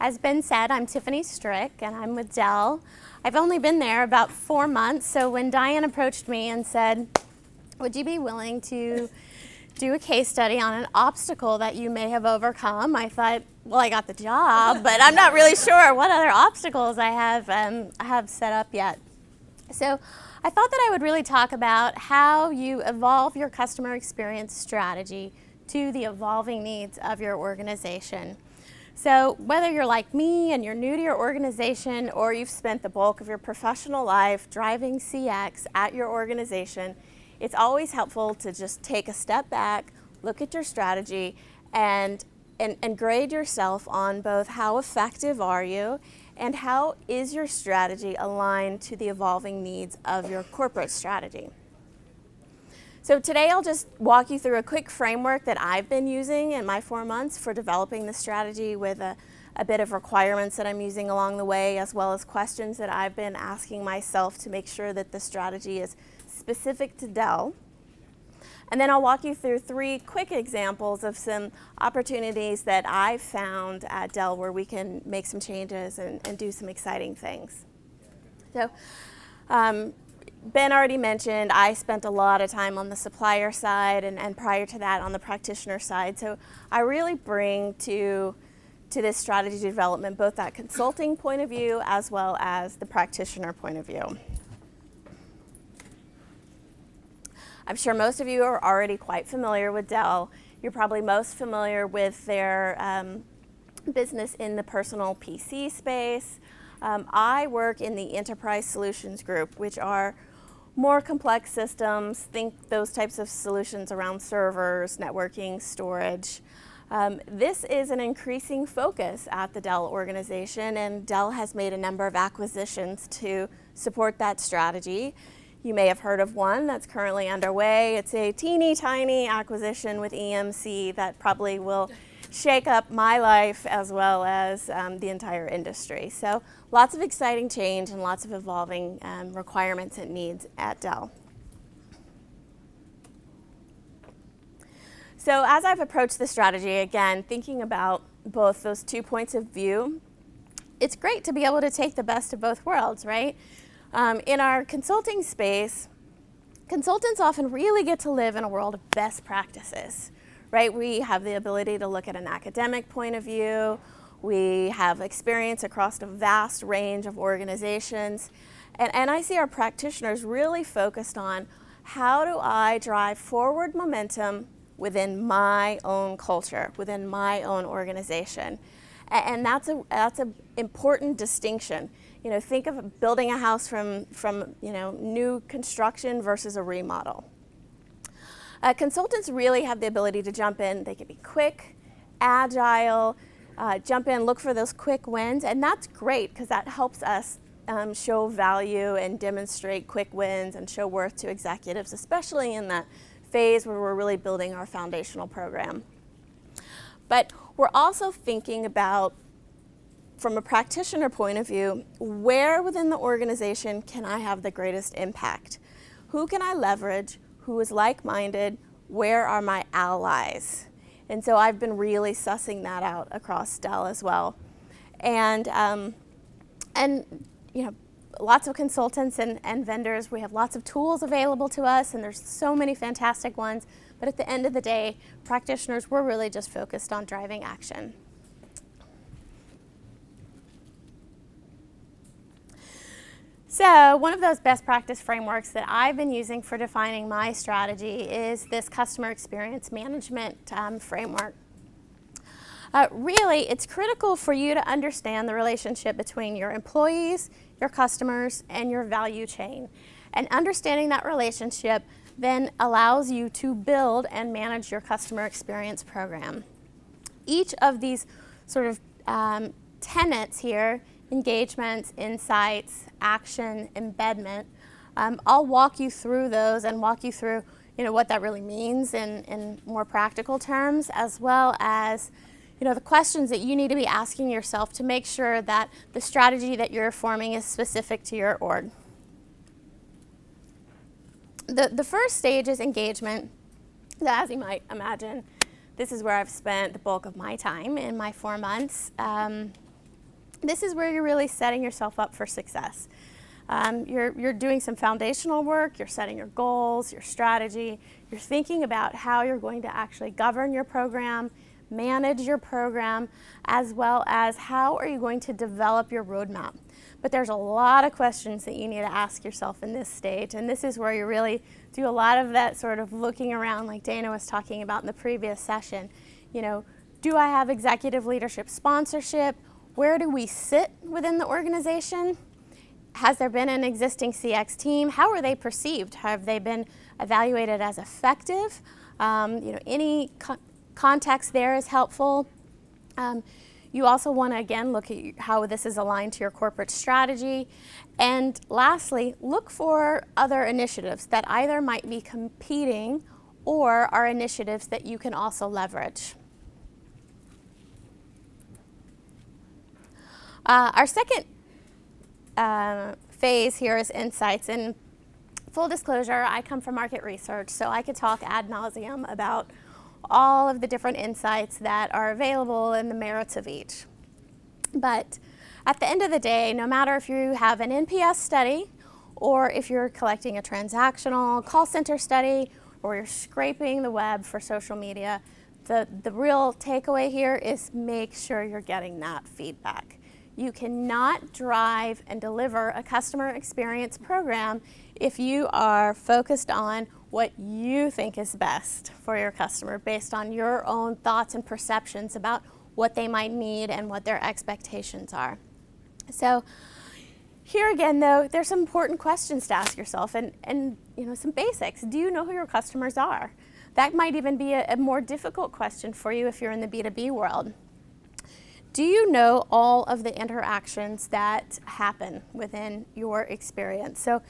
As Ben said, I'm Tiffany Stryk, and I'm with Dell. I've only been there about 4 months, so when Diane approached me and said, would you be willing to do a case study on an obstacle that you may have overcome, I thought, well, I got the job, but I'm not really sure what other obstacles I have set up yet. So I thought that I would really talk about how you evolve your customer experience strategy to the evolving needs of your organization. So whether you're like me and you're new to your organization, or you've spent the bulk of your professional life driving CX at your organization, it's always helpful to just take a step back, look at your strategy, and grade yourself on both how effective are you and how is your strategy aligned to the evolving needs of your corporate strategy. So today I'll just walk you through a quick framework that I've been using in my 4 months for developing the strategy, with a bit of requirements that I'm using along the way, as well as questions that I've been asking myself to make sure that the strategy is specific to Dell. And then I'll walk you through 3 quick examples of some opportunities that I've found at Dell where we can make some changes and do some exciting things. So Ben already mentioned I spent a lot of time on the supplier side, and prior to that on the practitioner side. So I really bring to this strategy development both that consulting point of view as well as the practitioner point of view. I'm sure most of you are already quite familiar with Dell. You're probably most familiar with their business in the personal PC space. I work in the Enterprise Solutions group, which are more complex systems. Think those types of solutions around servers, networking, storage. This is an increasing focus at the Dell organization, and Dell has made a number of acquisitions to support that strategy. You may have heard of one that's currently underway. It's a teeny tiny acquisition with EMC that probably will shake up my life as well as the entire industry. So lots of exciting change and lots of evolving requirements and needs at Dell. So as I've approached the strategy, again, thinking about both those 2 points of view, it's great to be able to take the best of both worlds, right? In our consulting space, consultants often really get to live in a world of best practices, right? We have the ability to look at an academic point of view. We have experience across a vast range of organizations. And I see our practitioners really focused on how do I drive forward momentum within my own culture, within my own organization. And that's an important distinction. You know, think of building a house from new construction versus a remodel. Consultants really have the ability to jump in. They can be quick, agile, jump in, look for those quick wins, and that's great because that helps us show value and demonstrate quick wins and show worth to executives, especially in that phase where we're really building our foundational program. But we're also thinking about, from a practitioner point of view, where within the organization can I have the greatest impact? Who can I leverage? Who is like-minded? Where are my allies? And so I've been really sussing that out across Dell as well. And you know, lots of consultants and vendors, we have lots of tools available to us, and there's so many fantastic ones. But at the end of the day, practitioners, we're really just focused on driving action. So one of those best practice frameworks that I've been using for defining my strategy is this customer experience management framework. Really, it's critical for you to understand the relationship between your employees, your customers, and your value chain. And understanding that relationship then allows you to build and manage your customer experience program. Each of these sort of tenets here, engagements, insights, action, embedment, I'll walk you through those and walk you through what that really means in more practical terms, as well as the questions that you need to be asking yourself to make sure that the strategy that you're forming is specific to your org. The first stage is engagement. As you might imagine, this is where I've spent the bulk of my time in my 4 months. this is where you're really setting yourself up for success. You're doing some foundational work, you're setting your goals, your strategy, you're thinking about how you're going to actually govern your program, manage your program, as well as how are you going to develop your roadmap. But there's a lot of questions that you need to ask yourself in this stage, and this is where you really do a lot of that sort of looking around like Dana was talking about in the previous session. You know, do I have executive leadership sponsorship? Where do we sit within the organization? Has there been an existing CX team? How are they perceived? Have they been evaluated as effective? Any context there is helpful. You also want to, again, look at how this is aligned to your corporate strategy. And lastly, look for other initiatives that either might be competing or are initiatives that you can also leverage. Our second phase here is insights. And full disclosure, I come from market research, so I could talk ad nauseum about all of the different insights that are available and the merits of each. But at the end of the day, no matter if you have an NPS study or if you're collecting a transactional call center study or you're scraping the web for social media, the real takeaway here is make sure you're getting that feedback. You cannot drive and deliver a customer experience program if you are focused on what you think is best for your customer based on your own thoughts and perceptions about what they might need and what their expectations are. So here again, though, there's some important questions to ask yourself and some basics. Do you know who your customers are? That might even be a more difficult question for you if you're in the B2B world. Do you know all of the interactions that happen within your experience? So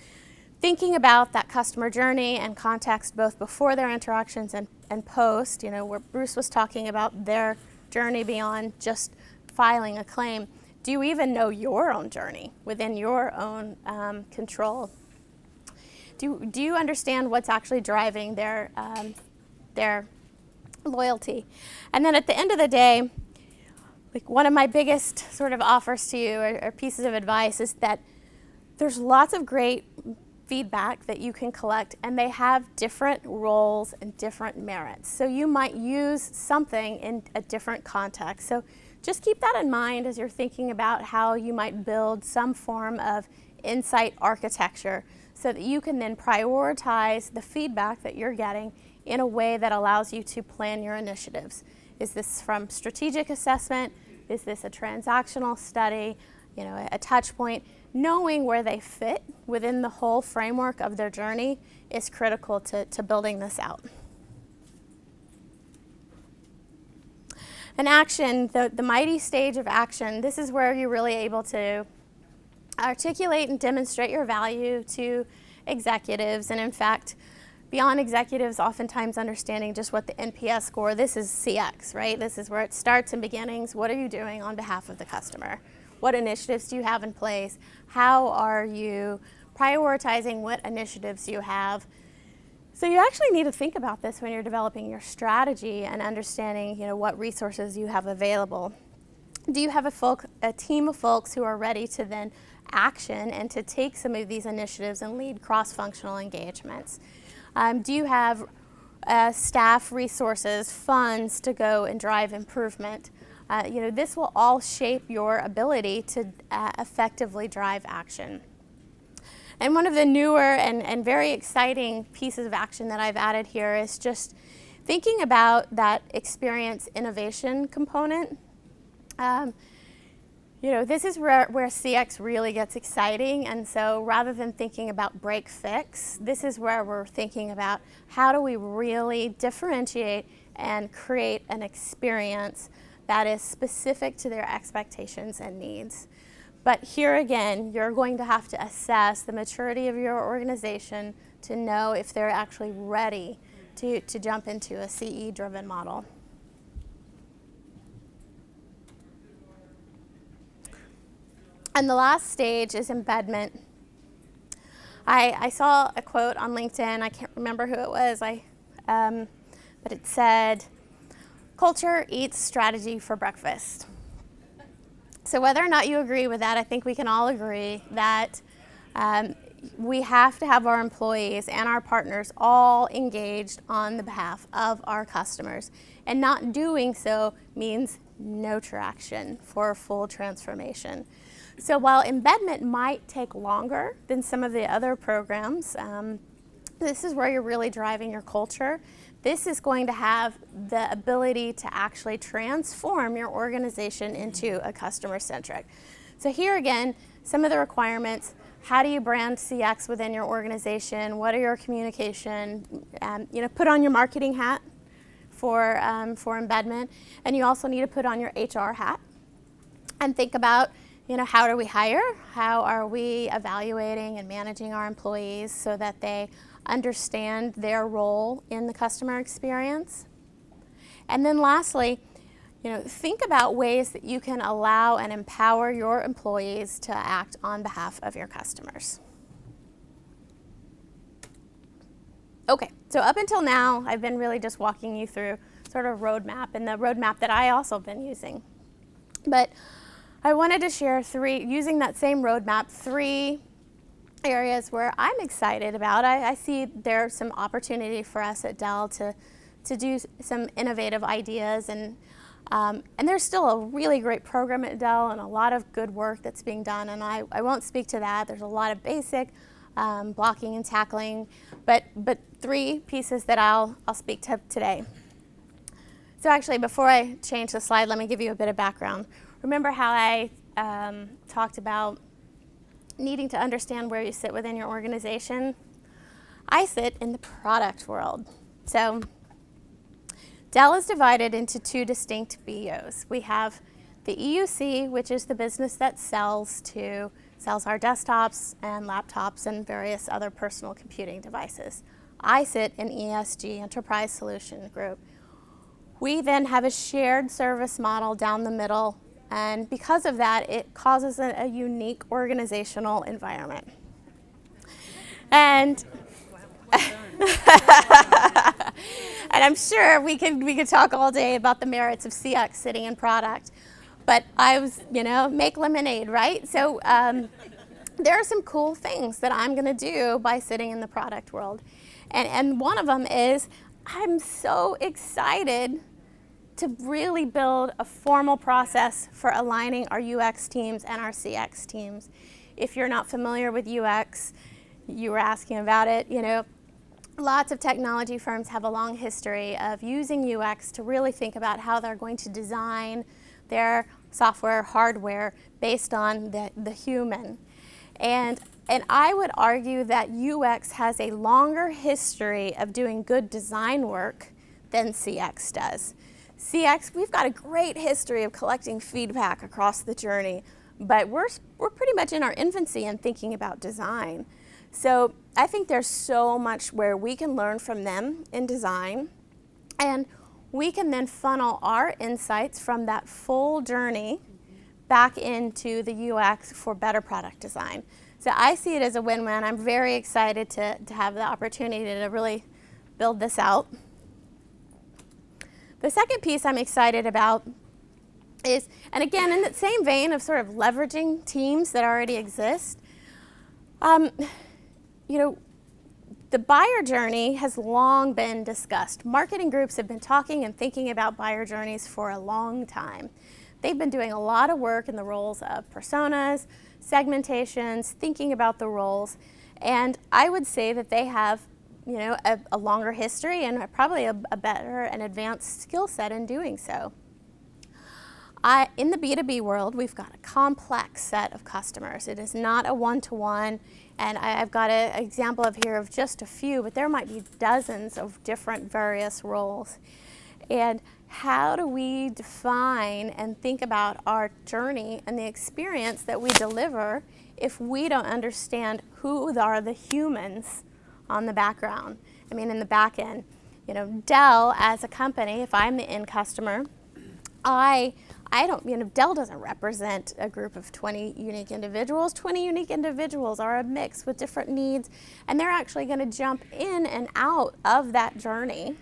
thinking about that customer journey and context both before their interactions and post, where Bruce was talking about their journey beyond just filing a claim. Do you even know your own journey within your own control? Do you understand what's actually driving their loyalty? And then at the end of the day, like one of my biggest sort of offers to you or pieces of advice is that there's lots of great feedback that you can collect, and they have different roles and different merits. So you might use something in a different context. So just keep that in mind as you're thinking about how you might build some form of insight architecture so that you can then prioritize the feedback that you're getting in a way that allows you to plan your initiatives. Is this from strategic assessment? Is this a transactional study? A touch point? Knowing where they fit within the whole framework of their journey is critical to building this out. An action, the mighty stage of action, this is where you're really able to articulate and demonstrate your value to executives. And in fact, beyond executives, oftentimes understanding just what the NPS score, this is CX, right? This is where it starts and beginnings. What are you doing on behalf of the customer? What initiatives do you have in place? How are you prioritizing what initiatives you have? So you actually need to think about this when you're developing your strategy and understanding, what resources you have available. Do you have a team of folks who are ready to then action and to take some of these initiatives and lead cross-functional engagements? Do you have staff resources, funds to go and drive improvement? This will all shape your ability to effectively drive action. And one of the newer and very exciting pieces of action that I've added here is just thinking about that experience innovation component. This is where CX really gets exciting, and so rather than thinking about break fix, this is where we're thinking about how do we really differentiate and create an experience that is specific to their expectations and needs. But here again, you're going to have to assess the maturity of your organization to know if they're actually ready to jump into a CE-driven model. And the last stage is embedment. I saw a quote on LinkedIn. I can't remember who it was, but it said, "Culture eats strategy for breakfast." So whether or not you agree with that, I think we can all agree that we have to have our employees and our partners all engaged on the behalf of our customers. And not doing so means no traction for full transformation. So while embedment might take longer than some of the other programs, this is where you're really driving your culture. This is going to have the ability to actually transform your organization into a customer-centric. So here again, some of the requirements. How do you brand CX within your organization? What are your communication? Put on your marketing hat for embedment. And you also need to put on your HR hat and think about, how do we hire? How are we evaluating and managing our employees so that they understand their role in the customer experience? And then lastly, think about ways that you can allow and empower your employees to act on behalf of your customers. Okay, so up until now, I've been really just walking you through sort of a roadmap, and the roadmap that I also been using. But I wanted to share using that same roadmap, 3 areas where I'm excited about. I see there's some opportunity for us at Dell to do some innovative ideas, and there's still a really great program at Dell and a lot of good work that's being done, and I won't speak to that. There's a lot of basic blocking and tackling, but 3 pieces that I'll speak to today. So actually, before I change the slide, let me give you a bit of background. Remember how I talked about needing to understand where you sit within your organization? I sit in the product world. So Dell is divided into 2 distinct BUs. We have the EUC, which is the business that sells our desktops and laptops and various other personal computing devices. I sit in ESG, Enterprise Solutions Group. We then have a shared service model down the middle, and because of that, it causes a unique organizational environment. And and I'm sure we could talk all day about the merits of CX sitting in product, but I was, make lemonade, right? So there are some cool things that I'm going to do by sitting in the product world, and one of them is I'm so excited to really build a formal process for aligning our UX teams and our CX teams. If you're not familiar with UX, you were asking about it, lots of technology firms have a long history of using UX to really think about how they're going to design their software, hardware, based on the human. And I would argue that UX has a longer history of doing good design work than CX does. CX, we've got a great history of collecting feedback across the journey, but we're pretty much in our infancy in thinking about design. So I think there's so much where we can learn from them in design, and we can then funnel our insights from that full journey back into the UX for better product design. So I see it as a win-win. I'm very excited to have the opportunity to really build this out. The second piece I'm excited about is, and again, in the same vein of sort of leveraging teams that already exist, the buyer journey has long been discussed. Marketing groups have been talking and thinking about buyer journeys for a long time. They've been doing a lot of work in the roles of personas, segmentations, thinking about the roles, and I would say that they have a longer history and probably a better and advanced skill set in doing so. In the B2B world, we've got a complex set of customers. It is not a one-to-one, and I've got an example here of just a few, but there might be dozens of different various roles. And how do we define and think about our journey and the experience that we deliver if we don't understand who are the humans on the background? In the back end. Dell as a company, if I'm the end customer, I don't, Dell doesn't represent a group of 20 unique individuals. 20 unique individuals are a mix with different needs, and they're actually going to jump in and out of that journey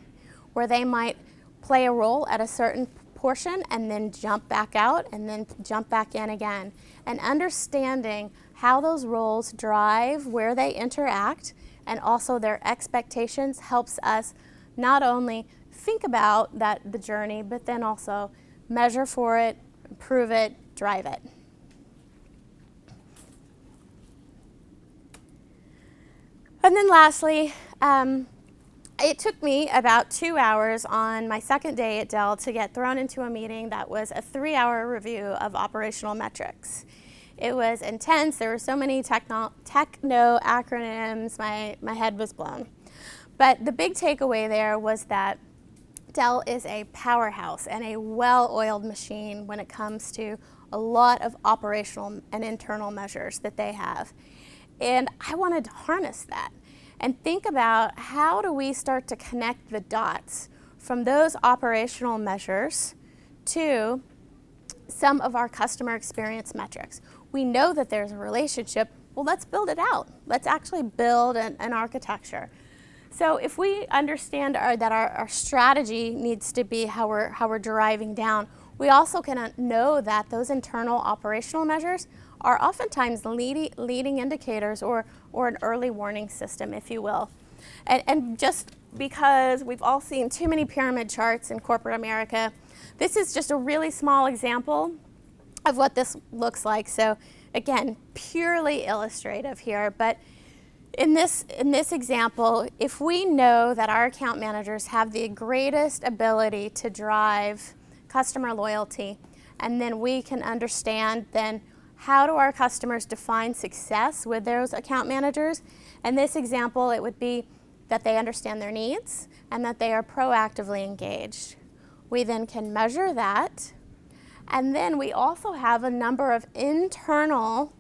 where they might play a role at a certain portion and then jump back out and then jump back in again. And understanding how those roles drive where they interact and also their expectations helps us not only think about the journey, but then also measure for it, improve it, drive it. And then lastly, it took me about 2 hours on my second day at Dell to get thrown into a meeting that was a 3-hour review of operational metrics. It was intense. There were so many techno acronyms. My head was blown. But the big takeaway there was that Dell is a powerhouse and a well-oiled machine when it comes to a lot of operational and internal measures that they have. And I wanted to harness that and think about how do we start to connect the dots from those operational measures to some of our customer experience metrics. We know that there's a relationship. Well, let's build it out. Let's actually build an architecture. So if we understand that our strategy needs to be how we're driving down, we also can know that those internal operational measures are oftentimes leading indicators or an early warning system, if you will. And just because we've all seen too many pyramid charts in corporate America, this is just a really small example of what this looks like. So again, purely illustrative here, but in this example, if we know that our account managers have the greatest ability to drive customer loyalty, and then we can understand then how do our customers define success with those account managers. In this example, it would be that they understand their needs and that they are proactively engaged. We then can measure that, and then we also have a number of internal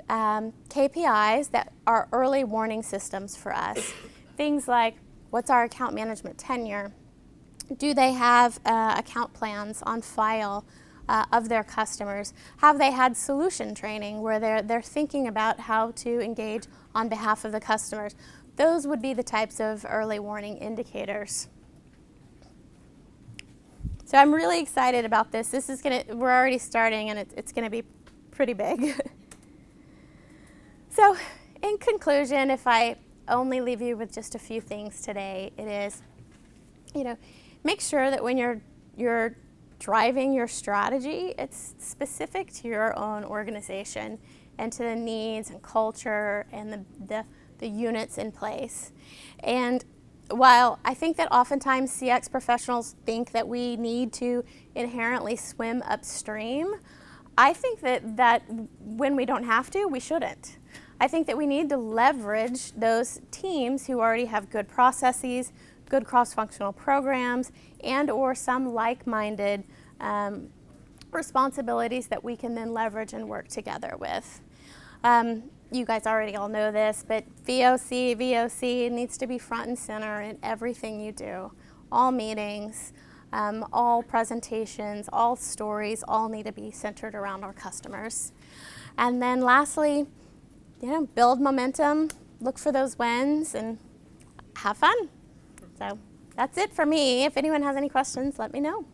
KPIs that are early warning systems for us. Things like, what's our account management tenure? Do they have account plans on file of their customers? Have they had solution training where they're thinking about how to engage on behalf of the customers? Those would be the types of early warning indicators. So I'm really excited about this. We're already starting, and it's gonna be pretty big. So in conclusion, if I only leave you with just a few things today, it is, make sure that when you're driving your strategy, it's specific to your own organization and to the needs and culture and the units in place. And while I think that oftentimes CX professionals think that we need to inherently swim upstream, I think that when we don't have to, we shouldn't. I think that we need to leverage those teams who already have good processes, good cross-functional programs, and or some like-minded responsibilities that we can then leverage and work together with. You guys already all know this, but VOC needs to be front and center in everything you do. All meetings, all presentations, all stories, all need to be centered around our customers. And then lastly, build momentum, look for those wins, and have fun. So that's it for me. If anyone has any questions, let me know.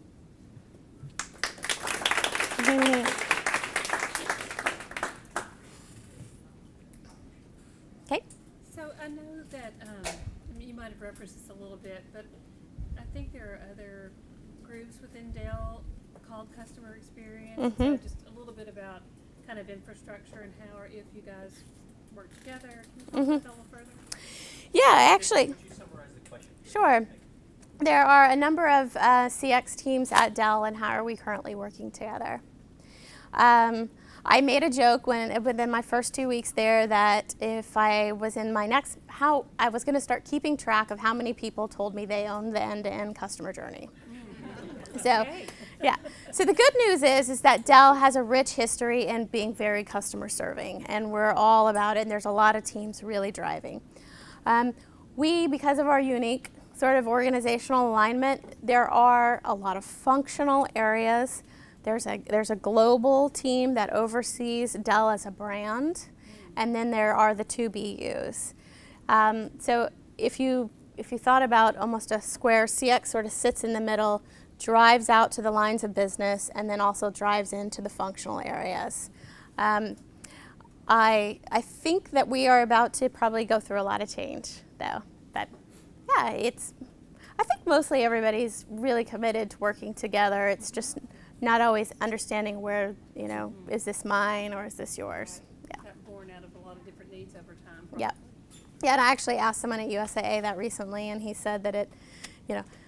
Okay. So I know that you might have referenced this a little bit, but I think there are other groups within Dell called customer experience. Mm-hmm. So just a little bit about kind of infrastructure and how or if you guys work together. Can you talk about that a little further? Yeah, actually. Could you summarize the question? Sure. There are a number of CX teams at Dell, and how are we currently working together? I made a joke within my first 2 weeks there that if I was in how I was going to start keeping track of how many people told me they owned the end-to-end customer journey. So, yeah. So the good news is that Dell has a rich history in being very customer serving, and we're all about it, and there's a lot of teams really driving. Because of our unique sort of organizational alignment, there are a lot of functional areas. There's a global team that oversees Dell as a brand, and then there are the 2 BUs. So if you thought about almost a square, CX sort of sits in the middle, drives out to the lines of business and then also drives into the functional areas. I think that we are about to probably go through a lot of change, though. But yeah, I think mostly everybody's really committed to working together. It's just not always understanding where, is this mine or is this yours? Yeah. Got born out of a lot of different needs over time. Probably. Yeah. Yeah, and I actually asked someone at USAA that recently, and he said that it,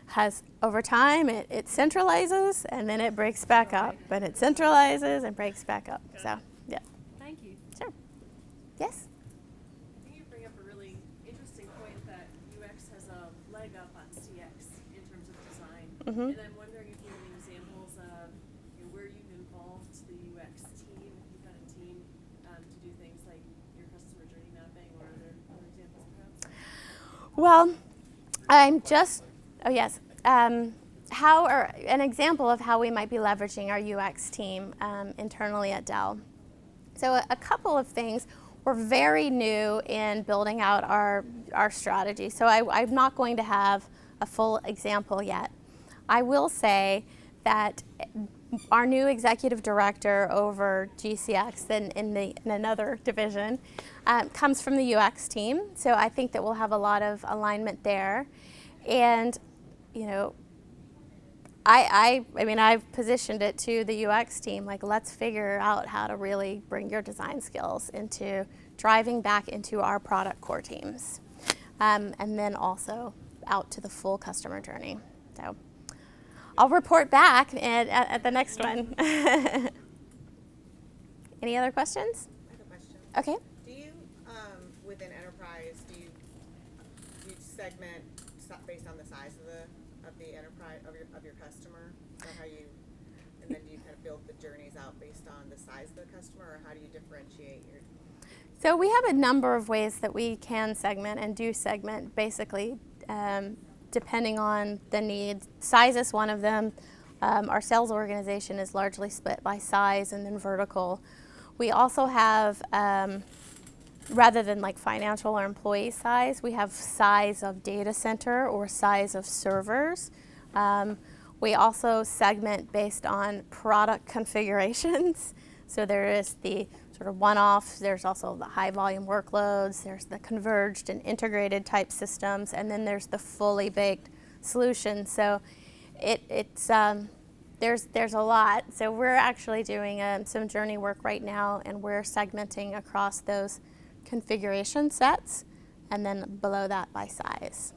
has over time, it centralizes and then it breaks back up, but it centralizes and breaks back up. So, yeah. Thank you. Sure. Yes? I think you bring up a really interesting point that UX has a leg up on CX in terms of design. Mm-hmm. And I'm wondering if you have any examples of where you've involved the UX team, if you've had a team to do things like your customer journey mapping, or are there other examples perhaps? Well, an example of how we might be leveraging our UX team internally at Dell. So a couple of things. We're very new in building out our strategy, so I'm not going to have a full example yet. I will say that our new executive director over GCX in another division comes from the UX team, so I think that we'll have a lot of alignment there. And I've positioned it to the UX team, like, let's figure out how to really bring your design skills into driving back into our product core teams, and then also out to the full customer journey. So I'll report back at the next one. Any other questions? I have a question. Okay. Do you, within enterprise, do you segment based on the size of the enterprise of your customer? Is that how you, and then do you kind of build the journeys out based on the size of the customer, or how do you differentiate your? So we have a number of ways that we can segment and do segment, basically, depending on the need. Size is one of them. Our sales organization is largely split by size and then vertical. We also have, rather than like financial or employee size, we have size of data center or size of servers. We also segment based on product configurations. So there is the sort of one-off, there's also the high volume workloads, there's the converged and integrated type systems, and then there's the fully baked solution. So there's a lot. So we're actually doing some journey work right now, and we're segmenting across those configuration sets, and then below that by size.